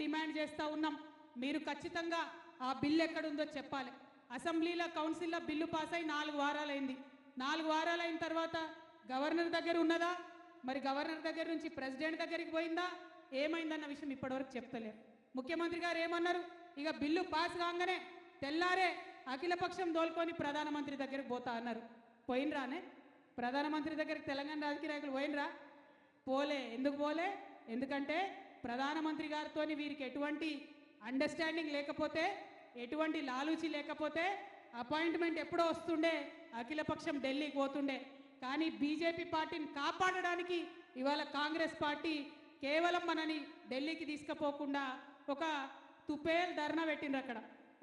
Demand చేస్తూ ఉన్నాం, మీరు ఖచ్చితంగా ఆ బిల్లు ఎక్కడుందో చెప్పాలి. అసెంబ్లీలో కౌన్సిల్లో బిల్లు పాస్ అయి 4 వారాలైంది. 4 వారాలైన తర్వాత గవర్నర్ దగ్గర ఉన్నదా, మరి గవర్నర్ దగ్గర నుంచి ప్రెసిడెంట్ దగ్గరికి పోయిందా, ఏమైందన్న విషయం ఇప్పటివరకు చెప్తలేరు. ముఖ్యమంత్రి గారు ఏమన్నారు, ఇక బిల్లు పాస్ కాగానే తెల్లారే అఖిలపక్షం దోల్కొని ప్రధానమంత్రి దగ్గరికి పోతా అన్నారు. పోయినరానే ప్రధానమంత్రి దగ్గరికి తెలంగాణ రాజకీయ నాయకులు పోయినరా? పోలే. ఎందుకు పోలే? ఎందుకంటే ప్రధానమంత్రి గారితో వీరికి ఎటువంటి అండర్స్టాండింగ్ లేకపోతే, ఎటువంటి లాలూచి లేకపోతే అపాయింట్మెంట్ ఎప్పుడో వస్తుండే, అఖిలపక్షం ఢిల్లీకి పోతుండే. కానీ బీజేపీ పార్టీని కాపాడడానికి ఇవాళ కాంగ్రెస్ పార్టీ కేవలం మనని ఢిల్లీకి తీసుకుపోకుండా ఒక తుపేల్ ధర్నా పెట్టిండ్రు. అక్కడ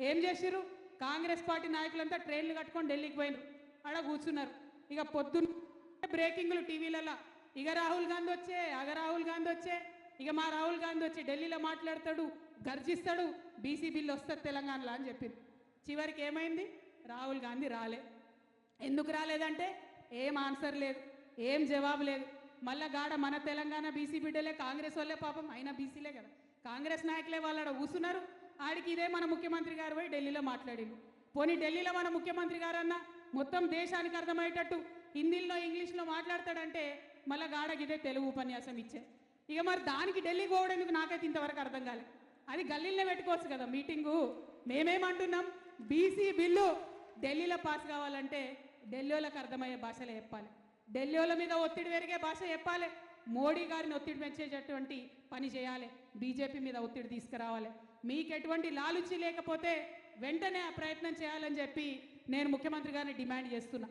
ఏం చేసిర్రు? కాంగ్రెస్ పార్టీ నాయకులంతా ట్రైన్లు కట్టుకొని ఢిల్లీకి పోయినరు, ఆడ కూర్చున్నారు. ఇక పొద్దున్న బ్రేకింగ్లు టీవీలలో, ఇక రాహుల్ గాంధీ వచ్చే, అగ రాహుల్ గాంధీ వచ్చే, ఇక మా రాహుల్ గాంధీ వచ్చి ఢిల్లీలో మాట్లాడతాడు, గర్జిస్తాడు, బీసీ బిల్లు వస్తుంది తెలంగాణలో అని చెప్పింది. చివరికి ఏమైంది? రాహుల్ గాంధీ రాలే. ఎందుకు రాలేదంటే ఏం ఆన్సర్ లేదు, ఏం జవాబు లేదు. మళ్ళా గాడ మన తెలంగాణ బీసీ బిడ్డలే, కాంగ్రెస్ వాళ్ళే, పాపం అయినా బీసీలే కదా, కాంగ్రెస్ నాయకులే వాళ్ళు ఆడ కూర్చున్నారు. ఆడికి ఇదే మన ముఖ్యమంత్రి గారు పోయి ఢిల్లీలో మాట్లాడిండు. పోనీ ఢిల్లీలో మన ముఖ్యమంత్రి గారు అన్న మొత్తం దేశానికి అర్థమయ్యేటట్టు హిందీలో ఇంగ్లీష్లో మాట్లాడతాడంటే మళ్ళీ గాడకి ఇదే తెలుగు ఉపన్యాసం ఇచ్చే. ఇక మరి దానికి ఢిల్లీకి పోవడానికి నాకైతే ఇంతవరకు అర్థం కాలేదు. అది గల్లీలో పెట్టుకోవచ్చు కదా మీటింగు. మేమేమంటున్నాం, బీసీ బిల్లు ఢిల్లీలో పాస్ కావాలంటే ఢిల్లీ వాళ్ళకి అర్థమయ్యే భాషలో చెప్పాలి, ఢిల్లీ వాళ్ళ మీద ఒత్తిడి పెరిగే భాష చెప్పాలి, మోడీ గారిని ఒత్తిడి పెంచేటటువంటి పని చేయాలి, బీజేపీ మీద ఒత్తిడి తీసుకురావాలి. మీకు ఎటువంటి లాలుచి లేకపోతే వెంటనే ఆ ప్రయత్నం చేయాలని చెప్పి నేను ముఖ్యమంత్రి గారిని డిమాండ్ చేస్తున్నా.